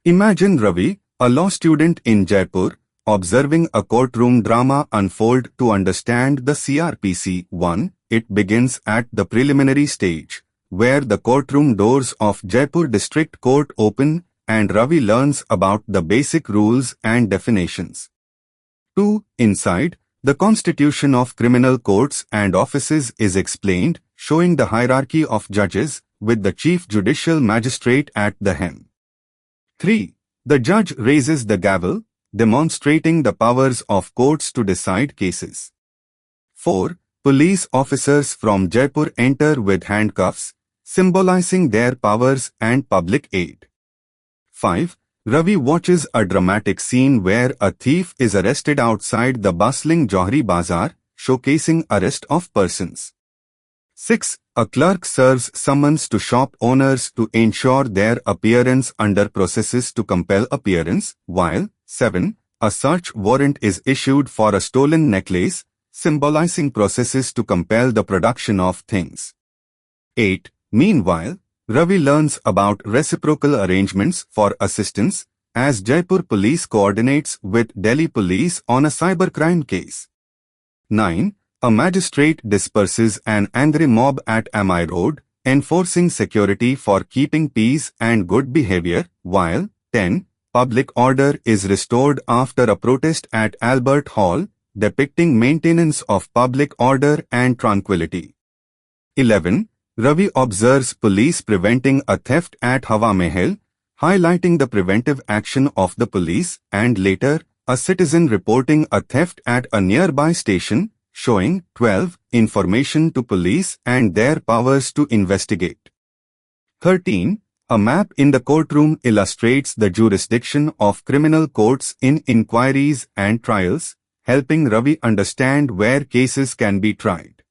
Imagine Ravi, a law student in Jaipur, observing a courtroom drama unfold to understand the CrPC. 1. It begins at the preliminary stage, where the courtroom doors of Jaipur District Court open and Ravi learns about the basic rules and definitions. 2. Inside, the constitution of criminal courts and offices is explained, showing the hierarchy of judges, with the chief judicial magistrate at the helm. 3. The judge raises the gavel, demonstrating the powers of courts to decide cases. 4. Police officers from Jaipur enter with handcuffs, symbolizing their powers and public aid. 5. Ravi watches a dramatic scene where a thief is arrested outside the bustling Johri Bazaar, showcasing arrest of persons. 6. A clerk serves summons to shop owners to ensure their appearance under processes to compel appearance, while 7. A search warrant is issued for a stolen necklace, symbolizing processes to compel the production of things. 8. Meanwhile, Ravi learns about reciprocal arrangements for assistance, as Jaipur police coordinates with Delhi police on a cybercrime case. 9. A magistrate disperses an angry mob at Amai Road, enforcing security for keeping peace and good behavior, while 10. Public order is restored after a protest at Albert Hall, depicting maintenance of public order and tranquility. 11. Ravi observes police preventing a theft at Hawa Mahal, highlighting the preventive action of the police, and later, a citizen reporting a theft at a nearby station, showing 12. Information to police and their powers to investigate. 13. A map in the courtroom illustrates the jurisdiction of criminal courts in inquiries and trials, helping Ravi understand where cases can be tried.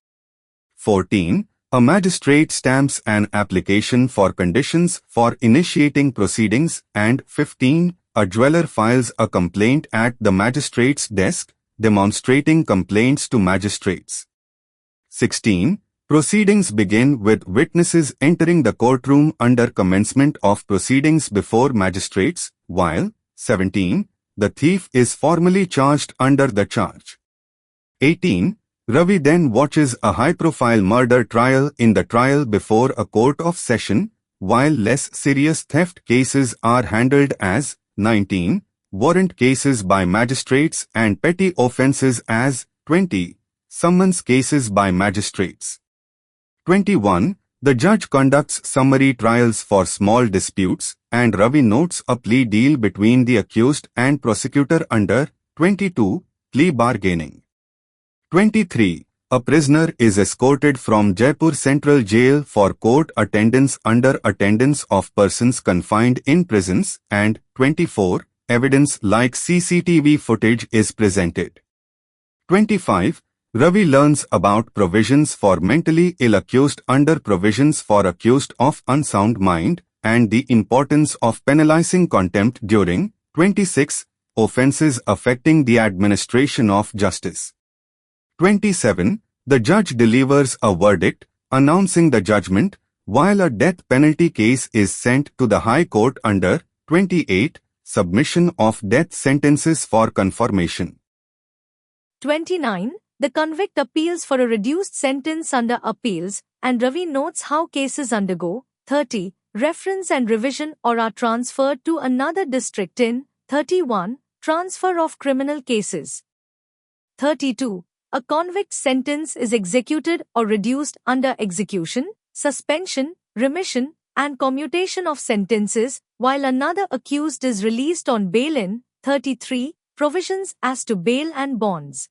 14. A magistrate stamps an application for conditions for initiating proceedings, and 15. A jeweler files a complaint at the magistrate's desk, demonstrating complaints to magistrates. 16. Proceedings begin with witnesses entering the courtroom under commencement of proceedings before magistrates, while 17. The thief is formally charged under the charge. 18. Ravi then watches a high-profile murder trial in the trial before a court of session, while less serious theft cases are handled as 19. Warrant cases by magistrates and petty offences as 20. Summons cases by magistrates. 21. The judge conducts summary trials for small disputes, and Ravi notes a plea deal between the accused and prosecutor under 22. Plea bargaining. 23. A prisoner is escorted from Jaipur Central Jail for court attendance under attendance of persons confined in prisons, and 24. Evidence like CCTV footage is presented. 25. Ravi learns about provisions for mentally ill accused under provisions for accused of unsound mind, and the importance of penalizing contempt during 26. Offences affecting the administration of justice. 27. The judge delivers a verdict, announcing the judgment, while a death penalty case is sent to the High Court under 28. Submission of death sentences for confirmation. 29. The convict appeals for a reduced sentence under appeals, and Ravi notes how cases undergo 30. Reference and revision or are transferred to another district in 31. Transfer of criminal cases. 32. A convict's sentence is executed or reduced under execution, suspension, remission, and commutation of sentences, while another accused is released on bail in 33. Provisions as to bail and bonds.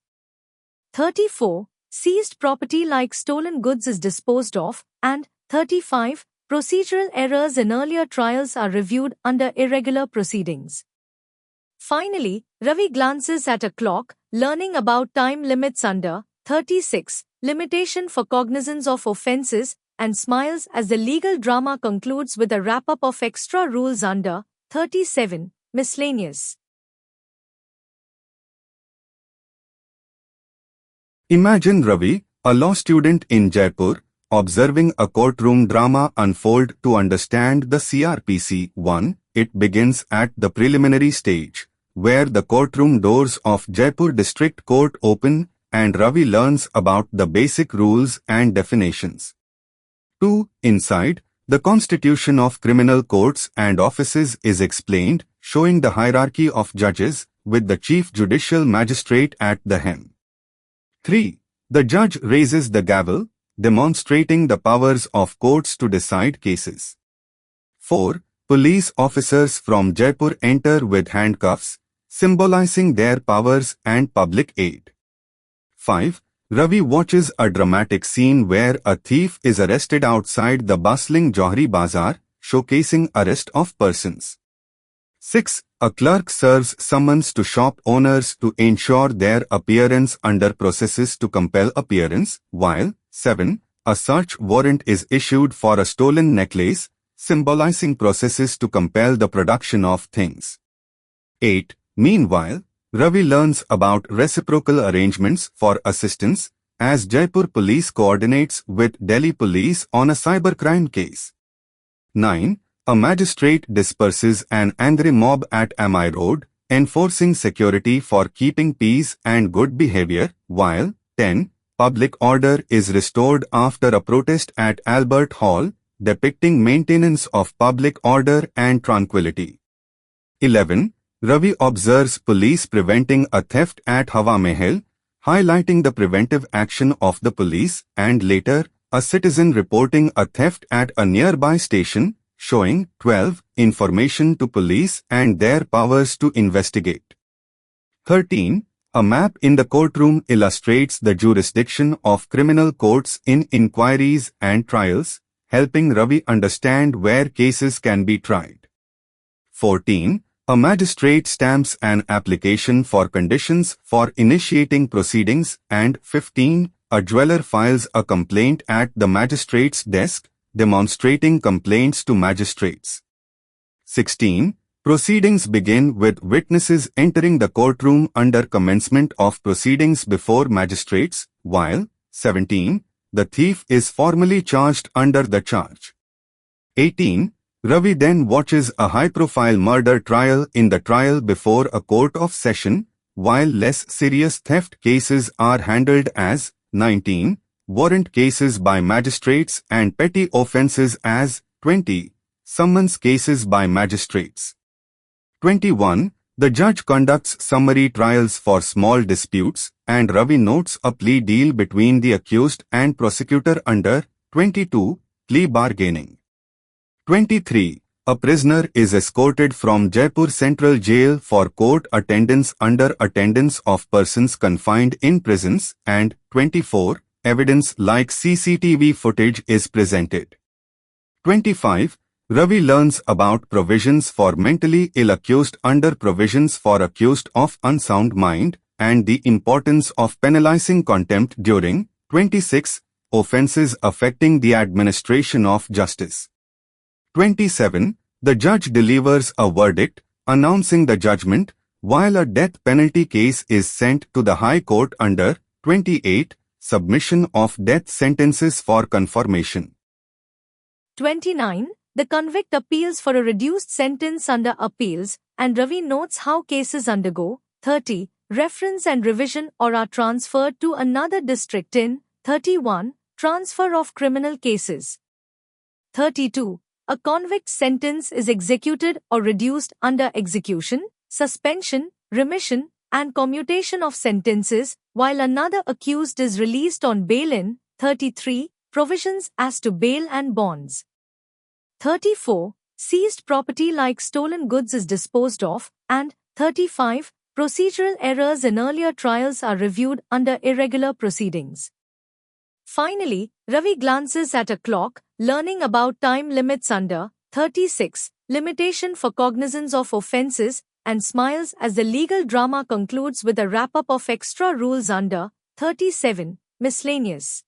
34. Seized property like stolen goods is disposed of, and 35. Procedural errors in earlier trials are reviewed under irregular proceedings. Finally, Ravi glances at a clock, learning about time limits under 36. Limitation for cognizance of offences, and smiles as the legal drama concludes with a wrap-up of extra rules under 37. Miscellaneous. Imagine Ravi, a law student in Jaipur, observing a courtroom drama unfold to understand the CrPC. 1. it begins at the preliminary stage, where the courtroom doors of Jaipur District Court open and Ravi learns about the basic rules and definitions. 2. Inside, the constitution of criminal courts and offices is explained, showing the hierarchy of judges, with the chief judicial magistrate at the helm. 3. The judge raises the gavel, demonstrating the powers of courts to decide cases. 4. Police officers from Jaipur enter with handcuffs, symbolizing their powers and public aid. 5. Ravi watches a dramatic scene where a thief is arrested outside the bustling Johri Bazaar, showcasing arrest of persons. 6. A clerk serves summons to shop owners to ensure their appearance under processes to compel appearance, while 7. A search warrant is issued for a stolen necklace, symbolizing processes to compel the production of things. 8. Meanwhile, Ravi learns about reciprocal arrangements for assistance, as Jaipur police coordinates with Delhi police on a cybercrime case. 9. A magistrate disperses an angry mob at MI Road, enforcing security for keeping peace and good behavior, while 10. Public order is restored after a protest at Albert Hall, depicting maintenance of public order and tranquility. 11. Ravi observes police preventing a theft at Hawa Mahal, highlighting the preventive action of the police, and later, a citizen reporting a theft at a nearby station, showing 12. Information to police and their powers to investigate. 13. A map in the courtroom illustrates the jurisdiction of criminal courts in inquiries and trials, helping Ravi understand where cases can be tried. 14. A magistrate stamps an application for conditions for initiating proceedings, and 15. A jeweler files a complaint at the magistrate's desk, demonstrating complaints to magistrates. 16. Proceedings begin with witnesses entering the courtroom under commencement of proceedings before magistrates, while 17. The thief is formally charged under the charge. 18. Ravi then watches a high-profile murder trial in the trial before a court of session, while less serious theft cases are handled as 19. Warrant cases by magistrates and petty offences as 20. Summons cases by magistrates. 21. The judge conducts summary trials for small disputes, and Ravi notes a plea deal between the accused and prosecutor under 22. Plea bargaining. 23. A prisoner is escorted from Jaipur Central Jail for court attendance under attendance of persons confined in prisons, and 24. Evidence like CCTV footage is presented. 25. Ravi learns about provisions for mentally ill accused under provisions for accused of unsound mind, and the importance of penalizing contempt during 26. Offences affecting the administration of justice. 27. The judge delivers a verdict, announcing the judgment, while a death penalty case is sent to the High Court under 28. Submission of death sentences for confirmation. 29. The convict appeals for a reduced sentence under appeals, and Ravi notes how cases undergo 30. Reference and revision or are transferred to another district in 31. Transfer of criminal cases. 32. A convict's sentence is executed or reduced under execution, suspension, remission, and commutation of sentences, while another accused is released on bail in 33. Provisions as to bail and bonds. 34. Seized property like stolen goods is disposed of, and 35. Procedural errors in earlier trials are reviewed under irregular proceedings. Finally, Ravi glances at a clock, learning about time limits under 36. Limitation for cognizance of offences, and smiles as the legal drama concludes with a wrap-up of extra rules under 37. Miscellaneous.